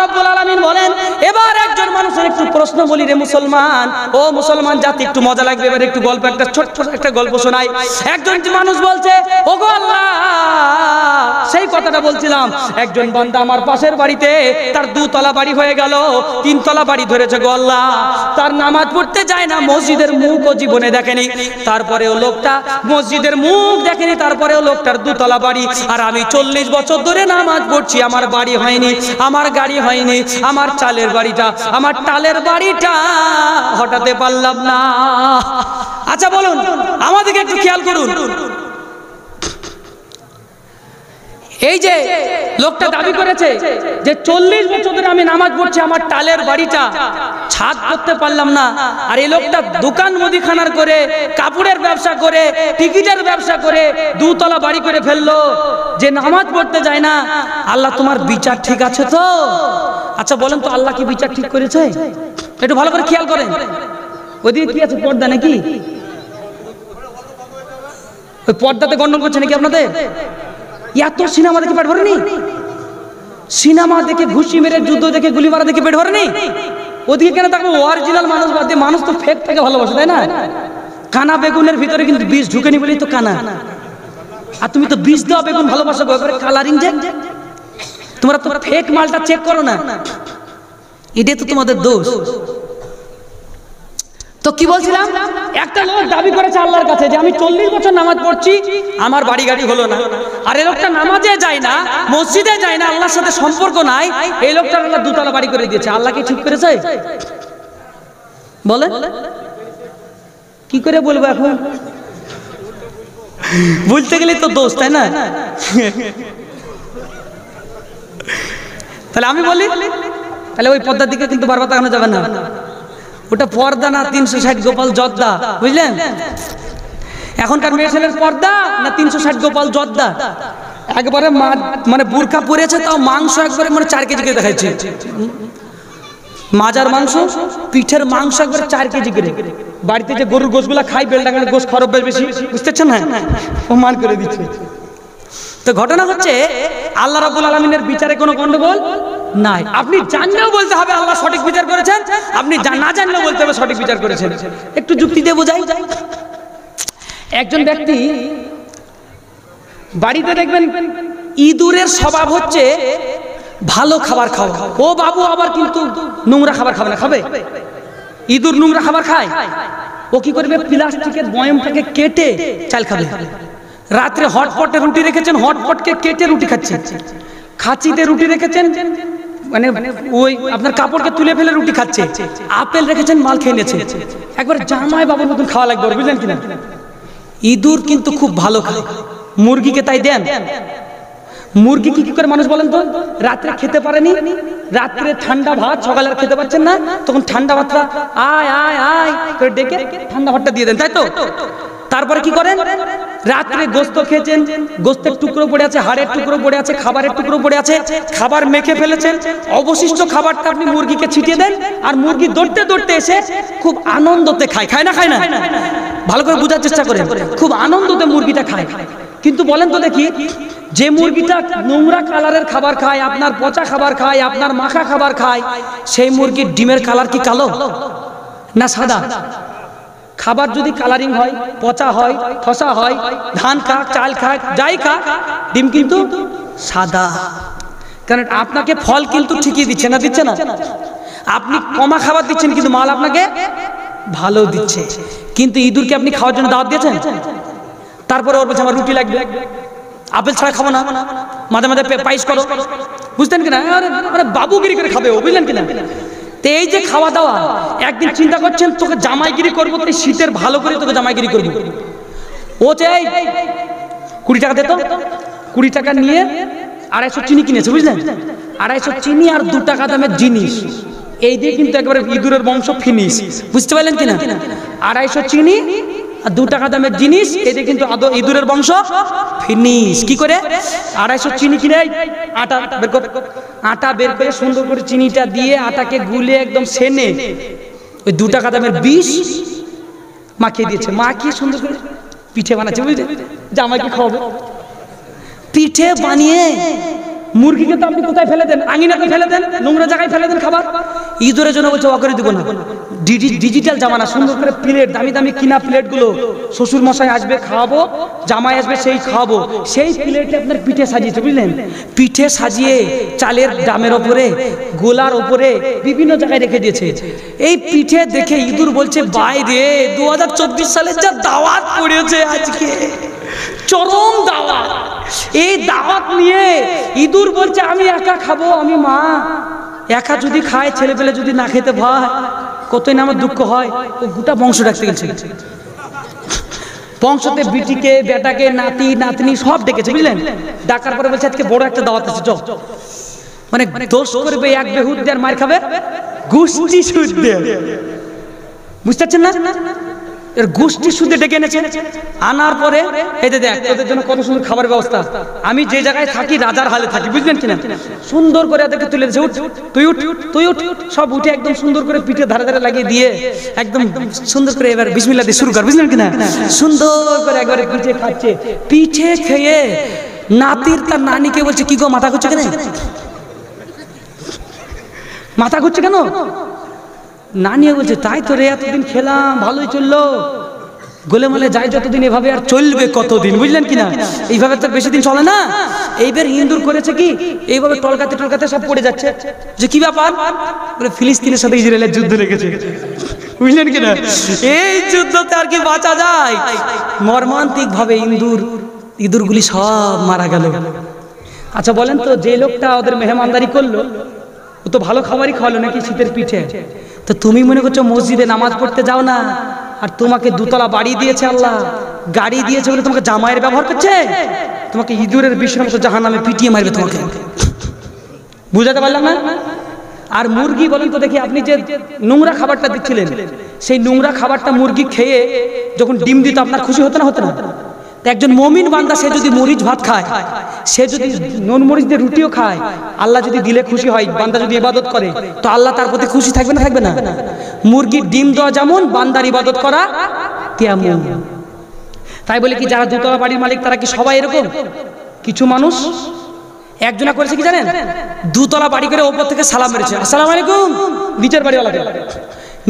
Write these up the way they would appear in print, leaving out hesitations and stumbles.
রাব্বুল আলামিন বলেন, এবার একজন মানুষের একটু প্রশ্ন বলি রে মুসলমান, ও মুসলমান জাতি একটু মজা লাগবে, এবার একটু গল্প, একটা ছোট্ট একটা গল্প শোনাই। একজন মানুষ বলছে, ওগো আল্লাহ, সেই কথাটা বলছিলাম, একজন বান্দা আমার পাশের বাড়িতে তার 2 তলা বাড়ি হয়ে গেল, 3 তলা বাড়ি ধরেছে গো আল্লাহ, তার নামাজ পড়তে যায় না, মসজিদের মুখও জীবনে দেখেনি, তারপরেও লোকটা মসজিদের মুখ দেখেনি, তারপরেও লোকটার 2 তলা বাড়ি। আর আমি 40 বছর ধরে নামাজ পড়ছি, আমার বাড়ি হয়নি, আমার গাড়ি হয়নি, আমার চালের বাড়িটা, আমার টালের বাড়িটা হটাতে পারলাম না। আচ্ছা বলুন, আমাদেরকে একটু খেয়াল করুন, এই যে লোকটা দাবি করেছে যে 40 বছর ধরে আমি নামাজ পড়ছি, আমার টালের বাড়িটা ছাদ করতে পারলাম না, আর এই লোকটা দোকান মুদিখানার করে, কাপড়ের ব্যবসা করে, টিকিটের ব্যবসা করে 2 তলা বাড়ি করে ফেললো, যে নামাজ পড়তে যায় না, আল্লাহ তোমার বিচার ঠিক আছে তো? আচ্ছা বলেন তো, আল্লাহ কি বিচার ঠিক করেছে? একটু ভালো করে খেয়াল করেন, ওইদিকে কি আছে, পর্দা নাকি? ওই পর্দাতে গন্ডগোল করছে নাকি আপনাদের? এত সিনেমা দেখে পেট ভরেনি? সিনেমা দেখে, ঘুষি মেরে, যুদ্ধ দেখে, গুলি মারা দেখে পেট ভরেনি? ওদিকে কেন তাকে অরিজিনাল মানুষ বাদ দিয়ে মানুষ তো ফেক থেকে ভালোবাসে, তাই না? কানা বেগুনের ভিতরে কিন্তু বিষ ঢুকেনি বলেই তো কানা। আর তুমি তো বিষ দেওয়া বেগুন ভালোবাসো, কালারিং যে, তোমরা তো ফেক মালটা চেক করো না, এটাই তো তোমাদের দোষ। তো কি বলছিলাম, একটা লোক দাবি করেছে আল্লাহর কাছে যে আমি 40 বছর নামাজ পড়ছি, আমার বাড়ি গাড়ি হলো না। আর এই লোকটা নামাজে যায় না, মসজিদে যায় না, আল্লাহর সাথে সম্পর্ক নাই, এই লোকটা আল্লাহ 2 তলা বাড়ি করে দিয়েছে। আল্লাহ কি ঠিক করেছে? বলে কি করে বলবো এখন, বলতে গেলে তো দোষ, তাই না? তাহলে আমি বলি, তাহলে ওই পদ্মার দিকে কিন্তু বারবার তাকানো যাবে না, ওটা পর্দা না 360 গোপাল জর্দা, বুঝলেন? এখনকার মেয়ে ছেলের পর্দা না 360 গোপাল জর্দা, একবারে মানে বুরকা পরেছে, তাও মাংস একবারে মানে 4 কেজি করে দেখাচ্ছে, মাজার মাংস, পিঠের মাংস একবারে 4 কেজি করে। বাড়িতে যে গরুর গোশগুলা খাই, বেলডাঙ্গার গোশ খরব বেশি, বুঝতেছেন না? ও মান করে দিচ্ছে। তো ঘটনা হচ্ছে, আল্লাহ রাব্বুল আলামিনের বিচারে কোনো গন্ডগোল নাই। আপনি জানলেও বলতে হবে আল্লাহ সঠিক বিচার করেছেন, আপনি না জানলেও বলতে হবে সঠিক বিচার করেছেন। একটু যুক্তি দিয়ে বোঝাই। একজন ব্যক্তি বাড়িতে দেখবেন ইঁদুরের স্বভাব হচ্ছে ভালো খাবার খাওয়া, ও বাবু আবার কিন্তু নোংরা খাবার খাবে না, খাবে? ইঁদুর নোংরা খাবার খায়, ও কি করবে, প্লাস্টিকের বয়ামটাকে কেটে চাল খাবে। রাত্রে হটপটে রুটি রেখেছেন, হটপটকে কেটে রুটি খাচ্ছে। খাঁচিতে রুটি রেখেছেন, মানে ওই আপনার কাপড়কে তুলে ফেলে রুটি খাচ্ছে। আপেল রেখেছেন, মাল খেয়ে নিয়েছে, একবার জামাই বাবুর মতন খাওয়া লাগবে, বুঝলেন কিনা? ইঁদুর কিন্তু খুব ভালো খায়, মুরগিকে তাই দেন। মুরগি কি করে মানুষ বলেন তো, রাত্রে খেতে পারেনি, রাত্রে ঠান্ডা ভাত, সকালে খেতে পাচ্ছেন না, তখন ঠান্ডা ভাতটা আয় আয় আয় করে ডেকে ঠান্ডা ভাতটা দিয়ে দেন, তাই তো? তারপরে কি করেন, রাত্রে গোস্ত খেয়েছেন, গোস্তের টুকরো পড়ে আছে, হাড়ের টুকরো পড়ে আছে, খাবারের টুকরো পড়ে আছে, খাবার মেখে ফেলেছেন, অবশিষ্ট খাবারটা আপনি মুরগিকে ছিটিয়ে দেন, আর মুরগি দৌড়তে দৌড়তে এসে খুব আনন্দতে খায়, খায় না? খায় না? ভালো করে বোঝার চেষ্টা করেন, খুব আনন্দতে মুরগিটা খায়। কিন্তু বলেন তো দেখি, যে মুরগিটা নোংরা কালারের খাবার খায়, আপনার পচা খাবার খায়, আপনার মাখা খাবার খায়, সেই মুরগির ডিমের কালার কি কালো না সাদা? খাবার যদি কালারিং হয়, পচা হয়, ঠসা হয়, ধান খাক, চাল খাক, যাই খাক, ডিম কিন্তু সাদা। কারণ আপনাকে ফল কিন্তু ঠিকই দিচ্ছে না, দিচ্ছে না? আপনি কমা খাবার দিচ্ছেন, কিন্তু মাল আপনাকে ভালো দিচ্ছে। কিন্তু ইঁদুরকে আপনি খাওয়ার জন্য দাওয়াত দিয়েছেন, তারপরে ওর বলছে আমার রুটি লাগবে, আপেল ছাড়া খাবো না, মাঝে মাঝে পায়েস করো, বুঝতেন কিনা? আরে বাবুগিরি করে খাবে ও, বুঝলেন কিনা? তো এই যে খাওয়া দাওয়া, একদিন চিন্তা করছেন তোকে জামাইগিরি করবো, তাই শীতের ভালো করে তোকে জামাইগিরি করবো। ও চাই 20 টাকা দিত, 20 টাকা নিয়ে 250 চিনি কিনেছে, বুঝলেন? 250 চিনি আর 2 টাকা দামের জিনিস, এই দিয়ে কিন্তু একবারে ইঁদুরের বংশ ফিনিশ, বুঝতে পারলেন কিনা? 250 চিনি আর 2 টাকা দামের জিনিস, এতে কিন্তু ইঁদুরের বংশ ফিনিশ। কি করে? 250 চিনি কিনে আটা বের করে, আটা বের করে সুন্দর করে চিনিটা দিয়ে আটাকে গুলে একদম সেনে ওই 2 টাকা দামের বিষ মাখিয়ে দিয়েছে, মাখিয়ে সুন্দর করে পিঠে বানাচ্ছে, বুঝলেন? জামাইকে খাওয়াবে। পিঠে বানিয়ে মুরগিকে তো আপনি কোথায় ফেলে দেন? আঙিনাতে ফেলে দেন, নোংরা জায়গায় ফেলে দেন খাবার। ইঁদুরের জন্য বলছে ও করে দিব না। ডিজিটাল জামানা, সুন্দর করে প্লেট, দামি দামি কিনা প্লেটগুলো, শ্বশুর মশাই আসবে খাওয়াবো, জামাই আসবে সেই খাওয়াবো, সেই প্লেটে আপনার পিঠে সাজিয়েছে, বুঝলেন? পিঠে সাজিয়ে চালের ডামের ওপরে, গোলার ওপরে বিভিন্ন জায়গায় রেখে দিয়েছে। এই পিঠে দেখে ইঁদুর বলছে বাইরে 2024 সালের যা দাওয়াত পড়েছে আজকে, চরম দাওয়াত। এই দাওয়াত নিয়ে ইঁদুর বলছে আমি একা খাবো, আমি মা একা যদি খায়, ছেলে পেলে যদি না খেতে ভাই কতই না আমার দুঃখ হয়। ও গোটা বংশ ডাকতে গেছে, বংশতে বিটিকে, বেটাকে, নাতি নাতনি সব ডেকেছে, বুঝলেন? ডাকার পরে বলছে আজকে বড় একটা দাওয়াত আছে, চল। মানে দোষ করবে এক বেহুদ দেয়ার মার খাবে গোষ্ঠী সুদ দিয়ে, বুঝতে পারছেন না? এর গোষ্ঠী সুদে ডেকে এনেছে। আনার পরে এই যে দেখ তোদের জন্য কত সুন্দর খাবার ব্যবস্থা, আমি যে জায়গায় থাকি রাজার হালে থাকি, বুঝলেন কিনা? সুন্দর করে এদেরকে তুলে দিয়েছে, উঠ তুই উঠ তুই উঠ, সব উঠে একদম সুন্দর করে পিঠে ধারে ধারে লাগিয়ে দিয়ে একদম সুন্দর করে এবার বিসমিল্লাহ দিয়ে শুরু কর, বুঝলেন কিনা? সুন্দর করে একবারে পিঠে খাচ্ছে। পিঠে খেয়ে নাতির তার নানিকে বলছে কি গো মাথা ঘুরছে কেন? মাথা ঘুরছে কেন? নানিও বলছে তাই তো রে, এতদিন খেলাম ভালোই চললো, গোলেমালে যাই যতদিন, এভাবে আর চলবে কতদিন, বুঝলেন কিনা? এইভাবে তো বেশি দিন চলে না। এইবার ইন্দুর করেছে কি, এইভাবে টলকাতে টলকাতে সব পড়ে যাচ্ছে। যে কি ব্যাপার? বলে ফিলিস্তিনের সাথে ইসরায়েলের যুদ্ধ লেগেছে, বুঝলেন কিনা? এই যুদ্ধতে আর কি বাঁচা যায়? মর্মান্তিক ভাবে ইঁদুরগুলি সব মারা গেল। আচ্ছা বলেন তো, যে লোকটা ওদের মেহমানদারি করলো ও তো ভালো খাবারই খাওয়ালো নাকি, শীতের পিঠে। তো তুমি মনে করছো মসজিদে নামাজ পড়তে যাও না, আর তোমাকে দুতলা বাড়ি দিয়েছে আল্লাহ, গাড়ি দিয়েছে বলে তোমাকে জামাইয়ের ব্যবহার করছে, তোমাকে ইঁদুরের বিষের মতো জাহান্নামে পিটিয়ে মারবে তোমাকে। বুঝাতে পারলাম না? আর মুরগি বলেন তো দেখি, আপনি যে নোংরা খাবারটা দিচ্ছিলেন, সেই নোংরা খাবারটা মুরগি খেয়ে যখন ডিম দিত আপনার খুশি হতো না? হতো না? একজন মুমিন বান্দা সে যদি মরিচ ভাত খায়, সে যদি নুন মরিচ দিয়ে রুটিও খায়, আল্লাহ যদি দিলে খুশি হয়, বান্দা যদি ইবাদত করে, তো আল্লাহ তার প্রতি খুশি থাকবে না? থাকবে না? মুরগির ডিম দেওয়া যেমন, বান্দার ইবাদত করা তেমন। তাই বলে কি যারা দুতলা বাড়ির মালিক তারা কি সবাই এরকম? কিছু মানুষ একজনা করেছে কি জানেন, দুতলা বাড়ি করে ওপর থেকে সালাম মেরেছে, আসসালামু আলাইকুম, নিচের বাড়িওয়ালাকে।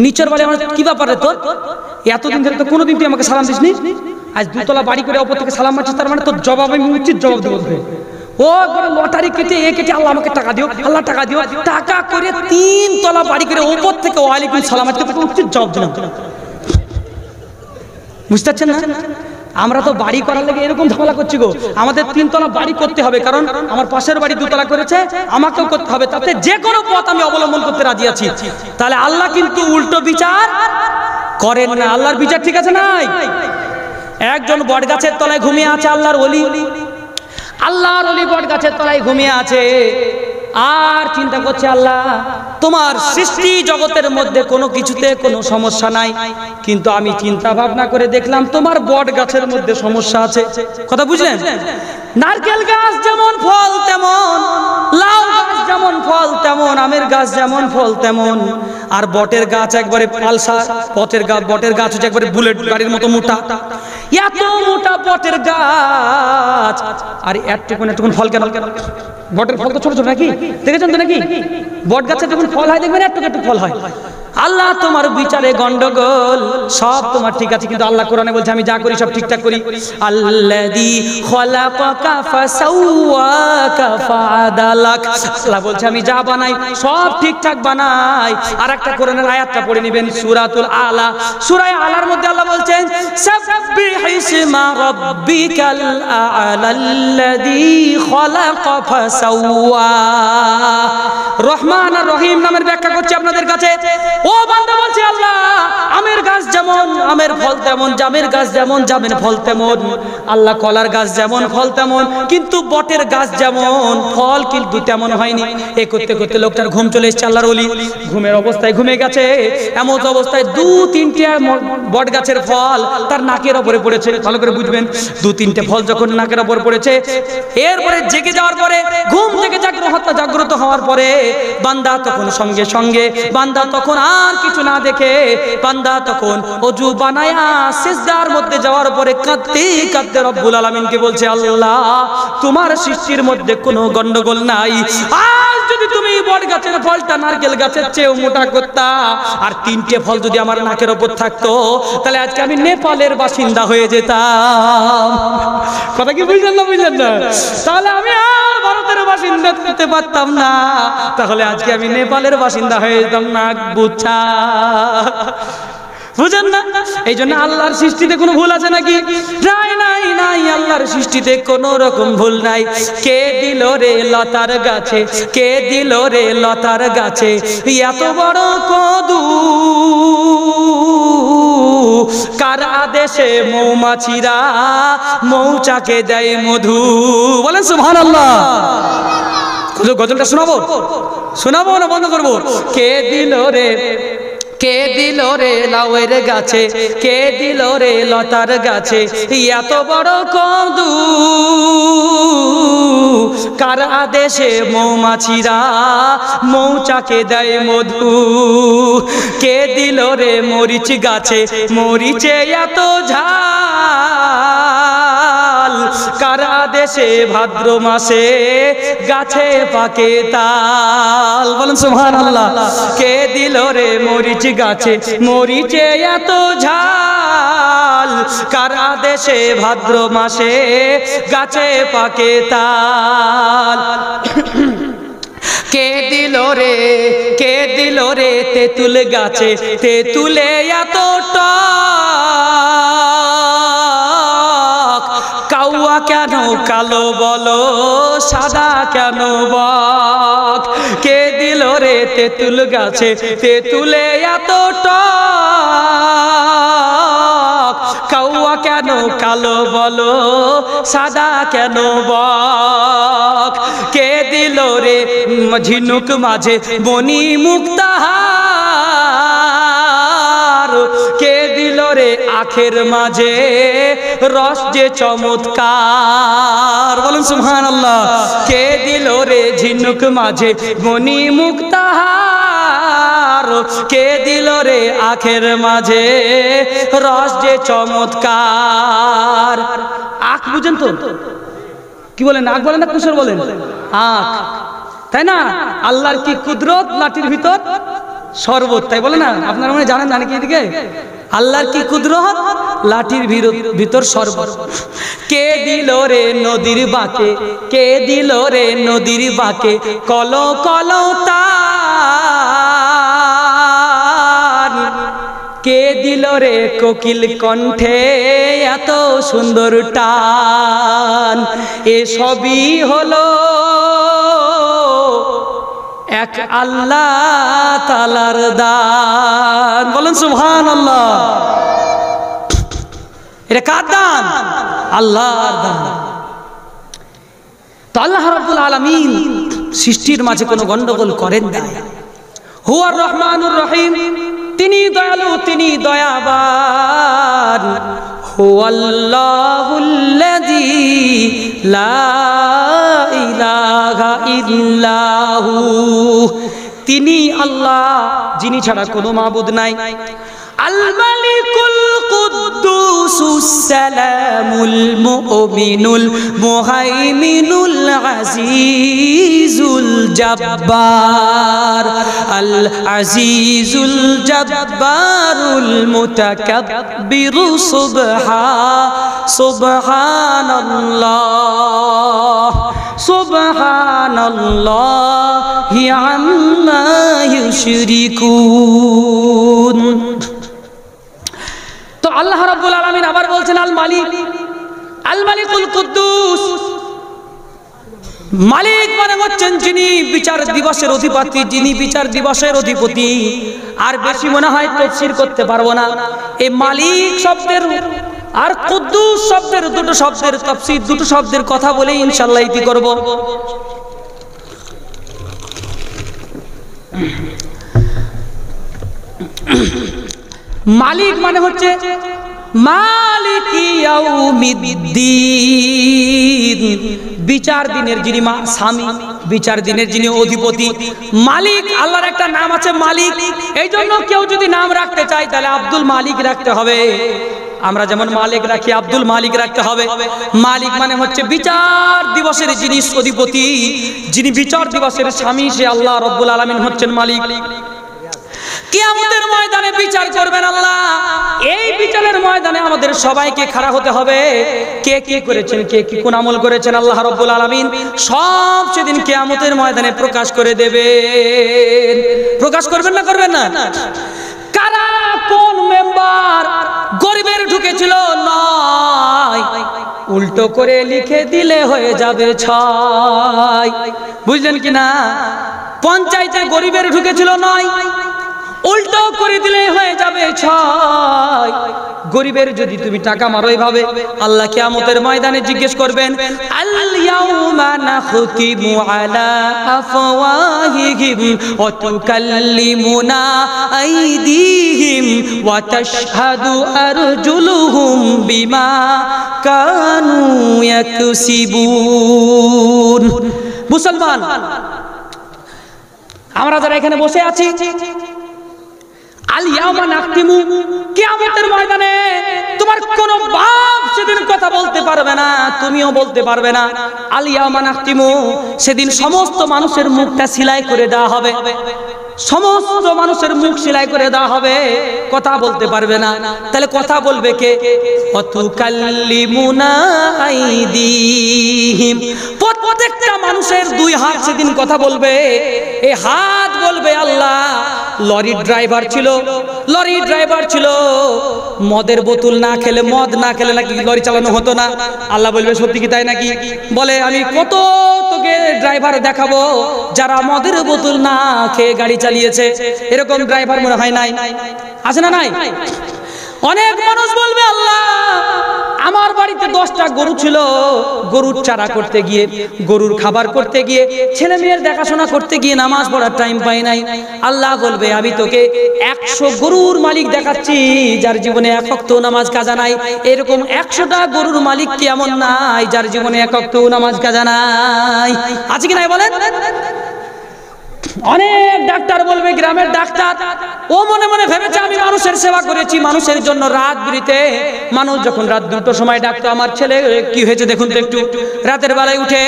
নিচের বাড়ি আমার কি ব্যাপার রে তোর, এতদিন ধরে তো কোনোদিন তুই আমাকে সালাম দিসনি, আজ দুতলা বাড়ি করে ওপর থেকে সালাম মারছিস, তার মানে তোর জবাব আমি উচিত জবাব দেবো। ও লটারি কেটে আল্লাহ আমাকে টাকা দিও, আল্লাহ টাকা দিও, টাকা করে 3 তলা বাড়ি করে ওপর থেকে ওয়ালাইকুম সালাম মারতে উচিত জবাব দিলাম। বুঝতে পারছেন না? আমরা তো বাড়ি করার লেগে এরকম ঝামেলা করছি গো, আমাদের 3 তলা বাড়ি করতে হবে, কারণ আমার পাশের বাড়ি 2 তলা করেছে, আমাকেও করতে হবে, তাতে যে কোনো পথ আমি অবলম্বন করতে রাজি আছি। তাহলে আল্লাহ কিন্তু উল্টো বিচার করেন না, আল্লাহর বিচার ঠিক আছে নাই? একজন বট গাছের তলায় ঘুমিয়ে আছে, আল্লাহর ওলি, আল্লাহর ওলি বট গাছের তলায় ঘুমিয়ে আছে, আর চিন্তা করছে আল্লাহ তোমার সৃষ্টি জগতের মধ্যে কোনো কিছুতে কোনো সমস্যা নাই, কিন্তু আমি চিন্তা ভাবনা করে দেখলাম তোমার বট গাছের মধ্যে সমস্যা আছে। কথা বুঝলেন? নারকেল গাছ যেমন ফল তেমন, লাউ গাছ যেমন ফল তেমন, আমের গাছ যেমন ফল তেমন, আর বটের গাছ একবারে পালসা, বটের গাছ হচ্ছে একবারে বুলেট গাড়ির মতো মোটা, এত মোটা বটের গাছ, আর একটুকুন ফল কেন? বটের ফল তো ছোট ছোট নাকি, দেখেছেন তো নাকি? বট গাছে যখন ফল হয় দেখবেন একটু ফল হয়। আল্লাহ তোমার বিচারে গন্ডগোল, সব তোমার ঠিক আছে, কিন্তু আল্লাহ কোরআনে বলছে আমি যা করি সব ঠিকঠাক করি। আল্লাযী খালাকাকা ফাসাওয়াকা ফাআদালাক, আল্লাহ বলছে আমি যা বানাই সব ঠিকঠাক বানাই। আর একটা কোরআনের আয়াতটা পড়ে নেবেন, সূরাতুল আলা, সূরা আলার মধ্যে আল্লাহ বলছেন সাব্বিহিসমা রাব্বিকাল আ'লাল্লাযী খালাকা ফাসাওয়া। রহমান আর রহিম নামের ব্যাখ্যা করছি আপনাদের কাছে। ও বান্দা বলছে আল্লাহ আমের গাছ যেমন আমের ফল তেমন, জামের গাছ যেমন জামের ফল তেমন, আল্লাহ কলার গাছ যেমন ফল তেমন, কিন্তু বটের গাছ যেমন ফল কিন্তু তেমন হয়নি। এ করতে করতে লোকটার ঘুম চলে এসেছে, আল্লাহর ওলি ঘুমের অবস্থায় ঘুমে গেছে, এমন অবস্থায় 2-3টে বট গাছের ফল তার নাকের উপরে পড়েছে। ভালো করে বুঝবেন, 2-3টে ফল যখন নাকের উপর পড়েছে, এরপরে জেগে যাওয়ার পরে, ঘুম থেকে জাগ্রত হওয়ার পরে বান্দা তখন সঙ্গে সঙ্গে, বান্দা তখন আর কিছু না দেখে বান্দা তখন ওযু বানায়া সিজদার মধ্যে যাওয়ার পরে কাঁদতে কাঁদতে রব্বুল আলামিনকে বলছে, আল্লাহ তোমার সৃষ্টির মধ্যে কোনো গন্ডগোল নাই। আজ যদি তুমি বট গাছের ফলটা নারকেল গাছের চেয়েও মোটা করতা, আর 3টে ফল যদি আমার নাকের ওপর থাকতো, তাহলে আজকে আমি নেপালের বাসিন্দা হয়ে যেতাম। কথা কি বুঝলেন না? বুঝলেন না? তাহলে আমি আর ভারতের বাসিন্দা হতে পারতাম না, তাহলে আজকে আমি নেপালের বাসিন্দা হয়ে যেতাম। নাক বুঝা, বুঝেন না? এই জন্য আল্লাহর সৃষ্টিতে কোনো ভুল আছে নাকি? নাই নাই নাই, আল্লাহর সৃষ্টিতে কোনো রকম ভুল নাই। কে দিল রে লতার গাছে, কে দিল রে লতার গাছে এত বড় কদু, কার আদেশে মৌমাছিরা মৌচাকে দেয় মধু। বলেন সুবহানাল্লাহ। গজলটা শোনাবো? শোনাবো না বন্ধ করবো? কে দিল রে, কে দিল রে লাউয়ের গাছে, কে দিল রে লতার গাছে এত বড় কদু, কার আদেশে মৌমাছিরা মৌচাকে দেয় মধু। কে দিল রে মরিচ গাছে, মরিচে এত ঝাল, কার আদেশে ভাদ্র মাসে গাছে পাকে তাল। বলেন সুবহানাল্লাহ। কে দিল রে মরিচ গাছে, মরিচে এত ঝাল, কার আদেশে ভাদ্র মাসে গাছে পাকে তাল। কে দিল রে, কে দিল রে তেঁতুল গাছে, তেঁতুলে এত টক, কাউয়া কেন কালো বলো, সাদা কেন বক। কে দিল রে তেঁতুল গাছে, তেঁতুলে এত টক, কাউয়া কেন কালো বলো, সাদা কেন বক। কে দিল রে ঝিনুক মাঝে বনি মুক্তাহার, কে দিল রে আখের মাঝে রস যে চমৎকার। বলুন সুবহানাল্লাহ। কে দিল রে ঝিনুক মাঝে বনি মুক্তাহার, কে দিল রে আখের মাঝে রস যে চমৎকার। আখ বুঝেন তো? কি বলেন? আখ বলেন না কুসর বলেন? আখ, তাই না? আল্লাহর কি কুদরত, লাঠির ভিতর শরবত, তাই বলে না? আপনারা মনে জানেন জানে কি এদিকে? আল্লাহর কি কুদরত, লাঠির ভিতর শরবত। কে দিল রে নদীর বাঁকে, কে দিল রে নদীর বাঁকে কলো কলো তার, কে দিল রে কোকিল কণ্ঠে এত সুন্দর টান। এ সবই হলো এক আল্লাহ তাআলার দান। বলেন সুবহানাল্লাহ। এটা কার দান? আল্লাহর দান। তো আল্লাহ রাব্বুল আলামিন সৃষ্টির মাঝে কোনো গন্ডগোল করেন না। হুয়ার রহমানুর রহিম, তিনি দয়ালু, তিনি দয়াবান। হুয়াল্লাহুল্লাযী লা ইলাহা ইল্লাহু, তিনি আল্লাহ যিনি ছাড়া কোনো মাবুদ নাই। আল মালিকুল কুদ্দুসুস সালামুল মুমিনুল মুহাইমিনুল আজিজুল জাব্বার, আল আজিজুল জাব্বারুল মুতাকাব্বিরু সুবহানাল্লাহ সুবহানাল্লাহি আম্মা ইউশরিকুন। তো আল্লাহ রাব্বুল আলামিন আবার বলছেন আল মালিক, আল মালিকুল কুদ্দুস। মালিক মানে হচ্ছেন যিনি বিচার দিবসের অধিপতি, যিনি বিচার দিবসের অধিপতি। আর বেশি মনে হয় তাফসীর করতে পারবো না। এই মালিক শব্দের আর কুদ্দুস শব্দের দুটো শব্দের তাফসীর, দুটো শব্দের কথা বলে ইনশাআল্লাহ ইতি করব। মালিক মানে হচ্ছে মালিকি ইয়াউমিদ্দিন, বিচার দিনের যিনি স্বামী। বিচার দিনের যিনি অধিপতি মালিক, আল্লাহর একটা নাম আছে মালিক। এই জন্য কেউ যদি নাম রাখতে চায় তাহলে আব্দুল মালিক রাখতে হবে। আমরা যেমন মালিক রাখি, আব্দুল মালিক রাখতে হবে। মালিক মানে হচ্ছে বিচার দিবসের যিনি অধিপতি, যিনি বিচার দিবসের স্বামী, সে আল্লাহ রব্বুল আলামিন হচ্ছেন মালিক। কিয়ামতের ময়দানে বিচার করবেন আল্লাহ। এই বিচারের ময়দানে আমাদের সবাইকে খাড়া হতে হবে। কে কি করেছেন, কে কি কোন আমল করেছেন, আল্লাহ রব্বুল আলামিন সব সেদিন কিয়ামতের ময়দানে প্রকাশ করে দেবেন। প্রকাশ করবেন না করবেন না? কারা কোন মেম্বার গরিবের ঢুকেছিল নয়, উল্টো করে লিখে দিলে হয়ে যাবে 6। বুঝলেন কি না? পঞ্চায়েতে গরিবের ঢুকেছিল নয়, উল্টো করে দিলে হয়ে যাবে 6। গরিবের যদি তুমি টাকা মারো এইভাবে, আল্লাহ কিয়ামতের ময়দানে জিজ্ঞেস করবেন, আল ইয়াউমা নাখতিমু আলা আফওয়াহিহিম ওয়া তুকাল্লিমুনা আইদিহিম ওয়া তাশহাদু আরজুলুহুম বিমা কানু ইয়াকসিবুন। মুসলমান, আমরা যারা এখানে বসে আছি, আল ইয়াউমা নাখতিমু, কিয়ামতের ময়দানে তোমার কোনো বাপ সেদিন কথা বলতে পারবে না, তুমিও বলতে পারবে না। আল ইয়াউমা নাখতিমু, সেদিন সমস্ত মানুষের মুখটা সেলাই করে দেওয়া হবে। সমস্ত মানুষের মুখ সেলাই করে দেওয়া হবে, কথা বলতে পারবে না। তাহলে কথা বলবে কে? ওয়াতুকাল্লিমুনা আইদিহিম, প্রত্যেকটা মানুষের 2 হাত সেদিন কথা বলবে। এই হাত বলবে আল্লাহ, লরির ড্রাইভার ছিল, লরি ড্রাইভার ছিল, মদের বোতল না খেলে, মদ না খেলে নাকি লরি চালানো হতো না। আল্লাহ বলবে সত্যি কি তাই নাকি? বলে আমি কত তোকে ড্রাইভার দেখাবো যারা মদের বোতল না খেয়ে গাড়ি চালিয়েছে। এরকম ড্রাইভার মনে হয় নাই? আছে না নাই? অনেক মানুষ বলবে আল্লাহ আমার বাড়িতে 10টা গরু ছিল, গরুর চারা করতে গিয়ে, গরুর খাবার করতে গিয়ে, ছেলে মেয়ের দেখাশোনা করতে গিয়ে নামাজ পড়ার টাইম পাই নাই। আল্লাহ বলবে আমি তোকে 100 গরুর মালিক দেখাচ্ছি যার জীবনে 1 ওয়াক্ত নামাজ কাজা নাই। এরকম 100টা গরুর মালিক কি এমন নাই যার জীবনে 1 ওয়াক্ত নামাজ কাজা নাই? আছে কি নাই বলেন? অনেক ডাক্তার বলবে, গ্রামের ডাক্তার, ও মনে মনে ভেবেছে আমি মানুষের সেবা করেছি, মানুষের জন্য রাত বিরিতে মানুষ যখন রাত 2টোর সময় ডাকতো, আমার ছেলে কি হয়েছে দেখুন তো একটু, রাতের বেলায় উঠে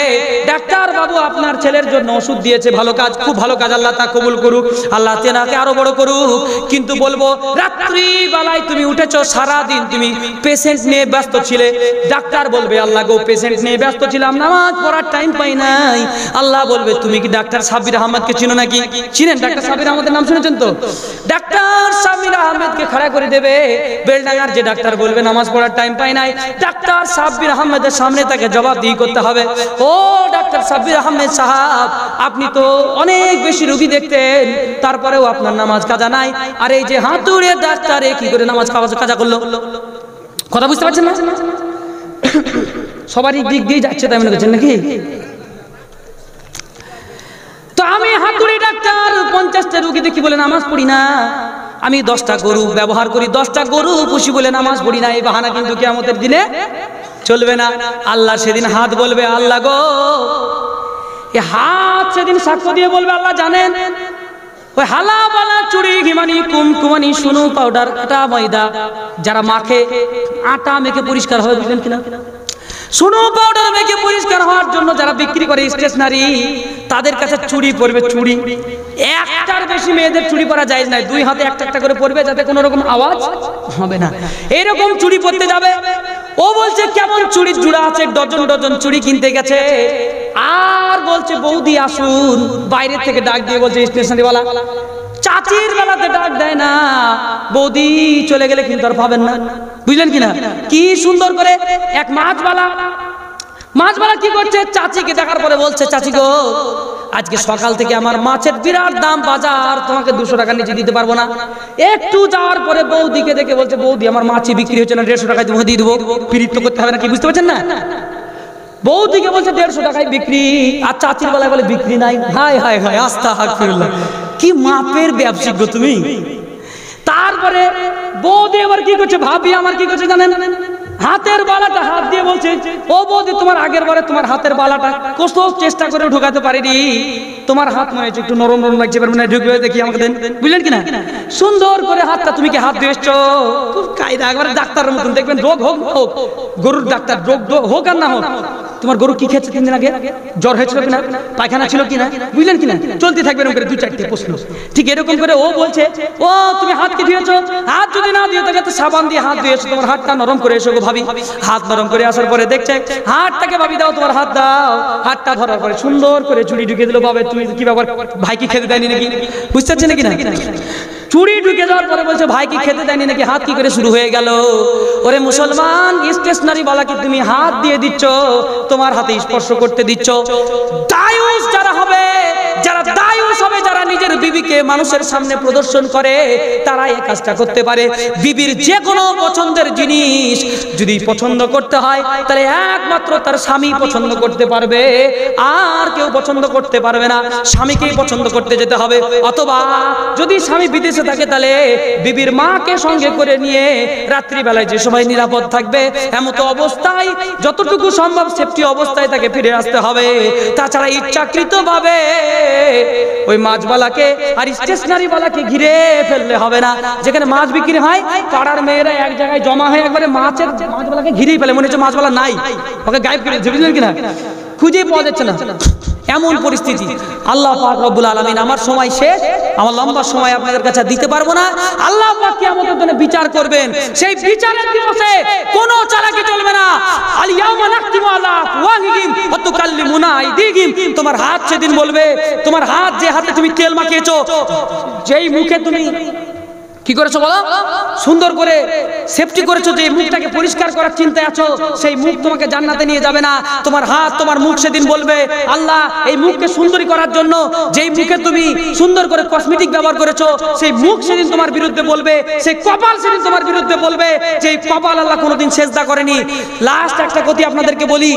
ডাক্তার বাবু আপনার ছেলের জন্য ওষুধ দিয়েছে, ভালো কাজ, খুব ভালো কাজ, আল্লাহ তা কবুল করুক, আল্লাহ তেনাকে আরো বড় করুক। কিন্তু বলবো রাত্রি বেলায় তুমি উঠেছো, সারা দিন তুমি পেশেন্ট নিয়ে ব্যস্ত ছিলে। ডাক্তার বলবে আল্লাহ গো পেশেন্ট নিয়ে ব্যস্ত ছিলাম, নামাজ পড়ার টাইম পাই নাই। আল্লাহ বলবে তুমি কি ডাক্তার সাব্বির আহমদকে চিনো নাকি? চিনেন? ডাক্তার সাব্বির আহমদের নাম শুনেছেন তো? ডাক্তার সাব্বির আহমদকে খাড়া করে দেবে বেলডাঙ্গার যে ডাক্তার বলবে নামাজ পড়ার টাইম পাই নাই, ডাক্তার সাব্বির আহমদের সামনে তাকে জবাবদিহি করতে হবে। ও ডাক্তার সাব্বির আহমেদ সাহেব, আপনি তো অনেক বেশি রোগী দেখতেন, তারপরেও আপনার নামাজ কাজা নাই। আর এই যে হাতুড়ে ডাক্তারে কি করে নামাজ কাজা করলো? কথা বুঝতে পারছেন না? সবারই দিক দিয়ে যাচ্ছে তাই মনে করছেন নাকি? তো আমি হাতুড়ি ডাক্তার 50টা রোগী দেখি বলে নামাজ পড়ি না, আমি 10টা গরু ব্যবহার করি, 10টা গরু পুষি বলে নামাজ পড়ি না, এই বাহানা কিন্তু কিয়ামতের দিনে চলবে না। আল্লাহ সেদিন হাত বলবে আল্লাহ গো, এই হাত সেদিন সাক্ষ্য দিয়ে বলবে আল্লাহ জানেন ওই হালাওয়ালা চুড়ি ঘিমানি কুমকুমানি সুনু পাউডার আটা ময়দা যারা মাখে, আটা মেখে পরিষ্কার হয়, বুঝলেন কিনা? সুনো পাউডার মেখে পরিষ্কার হওয়ার জন্য যারা বিক্রি করে স্টেশনারি, তাদের কাছে চুড়ি পরবে, চুড়ি একটার বেশি মেয়েদের চুড়ি পরা জায়েজ নাই, 2 হাতে একটা একটা করে পরবে যাতে কোনো রকম আওয়াজ হবে না। এরকম চুড়ি পরতে যাবে, ও বলছে কেমন চুড়ির জোড়া আছে, ডজন ডজন চুড়ি কিনতে গেছে, আর বলছে বৌদি আসুন, বাইরে থেকে ডাক দিয়ে বলছে স্টেশনারিওয়ালা, চাচির বেলাতে ডাক দেয় না, বৌদি চলে গেলে কিন্তু আর পাবেন না, বুঝলেন কিনা? কি সুন্দর করে এক মাছওয়ালা কি করছে, চাচিকে দেখার পরে বলছে চাচি গো আজকে সকাল থেকে আমার মাছের বিরাট দাম বাজার, তোমাকে 200 টাকা নিচে দিতে পারবো না। একটু যাওয়ার পরে বৌদিকে দেখে বলছে বৌদি আমার মাছই বিক্রি হচ্ছে না, 150 টাকায় তোমাকে দিয়ে দেবো, ফিরিত করতে হবে না, কি বুঝতে পারছেন না? বৌদিকে বলছে 150 টাকায় বিক্রি, আর চাচির বেলায় বলে বিক্রি নাই। হায় হায় হায়, আস্তাগফিরুল্লাহ, কি মাপের ব্যবসায়িক গো তুমি। তারপরে বৌদি এবার কি করছে, ভাবি আমার কি করছে জানেন? হাতের বালাটা হাত দিয়ে বলছে, ও বৌদি তোমার আগের বারে তোমার হাতের বালাটা কত চেষ্টা করে ঢোকাতে পারিনি, তোমার হাত মনে হচ্ছে একটু নরম নরম লাগছে, এবার মনে হয় ঢুকবে, দেখি আমাকে দেন, বুঝলেন কিনা? সুন্দর করে হাতটা তুমি কি হাত দিয়ে এসছো, খুব কায়দা, একবারে ডাক্তারের মতন, দেখবেন রোগ হোক হোক, গরুর ডাক্তার, রোগ হোক আর না হোক, তোমার গরু কি খেয়েছে 3 দিন আগে, জ্বর হয়েছিল কিনা, পায়খানা ছিল কিনা, বুঝলেন কিনা? চলতে থাকবে এরকম করে 2-4টে প্রশ্ন। ঠিক এরকম করে ও বলছে, ও তুমি হাত কি ধুয়েছো, হাত যদি না দিয়ে থাকে তো সাবান দিয়ে হাত ধুয়েছো, তোমার হাতটা নরম করে এসো গো ভাবি। হাত নরম করে আসার পরে দেখছে হাতটাকে, ভাবি দাও তোমার হাত দাও, হাতটা ধরার পরে সুন্দর করে চুড়ি ঢুকে দিল। বাবা তুমি কি ব্যাপার, ভাই কি খেতে দেয়নি নাকি, বুঝতে পারছেন নাকি না? চুড়ি ঢুকে যাওয়ার পরে বলছে ভাই কি খেতে দেয়নি নাকি, হাত কি করে শুরু হয়ে গেল? ওরে মুসলমান, স্টেশনারি বালাকে তুমি হাত দিয়ে দিচ্ছ, তোমার হাতে স্পর্শ করতে দিচ্ছ। দায়ুস যারা হবে, যারা দায়ুস হবে, যারা নিজের বিবিকে মানুষের সামনে প্রদর্শন করে, তারা এই কাজটা করতে পারে। বিবির যে কোনো পছন্দের জিনিস যদি পছন্দ করতে হয়, তাহলে একমাত্র তার স্বামী পছন্দ করতে পারবে, আর কেউ পছন্দ করতে পারবে না, স্বামীকেই পছন্দ করতে যেতে হবে। অথবা যদি স্বামী বিদেশে থাকে, তাহলে বিবির মাকে সঙ্গে করে নিয়ে রাত্রিবেলায় যে সময় নিরাপদ থাকবে, এমতো অবস্থায় যতটুকু সম্ভব সেফটি অবস্থায় তাকে ফিরে আসতে হবে। তাছাড়া ইচ্ছাকৃত ভাবে ওই মাছবালাকে আর স্টেশনারি বালাকে ঘিরে ফেললে হবে না। যেখানে মাছ বিক্রি হয়, পাড়ার মেয়েরা এক জায়গায় জমা হয়ে একবারে মাছবালাকে ঘিরেই ফেলে, মনে হচ্ছে মাছবালা নাই, ওকে গায়েব করে দিয়েছে, বুঝলেন কিনা? খুঁজেই পাওয়া যাচ্ছে না, এমন পরিস্থিতি। আল্লাহ পাক রব্বুল আলামিন, আমার সময় শেষ, আমার লম্বা সময় আপনাদের কাছে দিতে পারবো না। আল্লাহ পাক কিয়ামতের দিনে বিচার করবেন, সেই বিচারের দিবসে কোনো চালাকি চলবে না। আল ইয়াউমা নাখতিমু আলা আফওয়াহিহিম ওয়া তুকাল্লিমুনা আইদিহিম, তোমার হাত সেদিন বলবে, তোমার হাত যে হাতে তুমি তেল মাখিয়েছো, যেই মুখে তুমি কি করেছো বলো, সুন্দর করে সেফটি করেছো, যে মুখটাকে পরিষ্কার করার চিন্তায় আছো, সেই মুখ তোমাকে জান্নাতে নিয়ে যাবে না। তোমার হাত, তোমার মুখ সেদিন বলবে, আল্লাহ এই মুখকে সুন্দরী করার জন্য যেই মুখে তুমি সুন্দর করে কসমেটিক ব্যবহার করেছো, সেই মুখ সেদিন তোমার বিরুদ্ধে বলবে, সেই কপাল সেদিন তোমার বিরুদ্ধে বলবে, যে এই কপাল আল্লাহ কোনোদিন সেজদা করেনি। লাস্ট একটা কথা আপনাদেরকে বলি,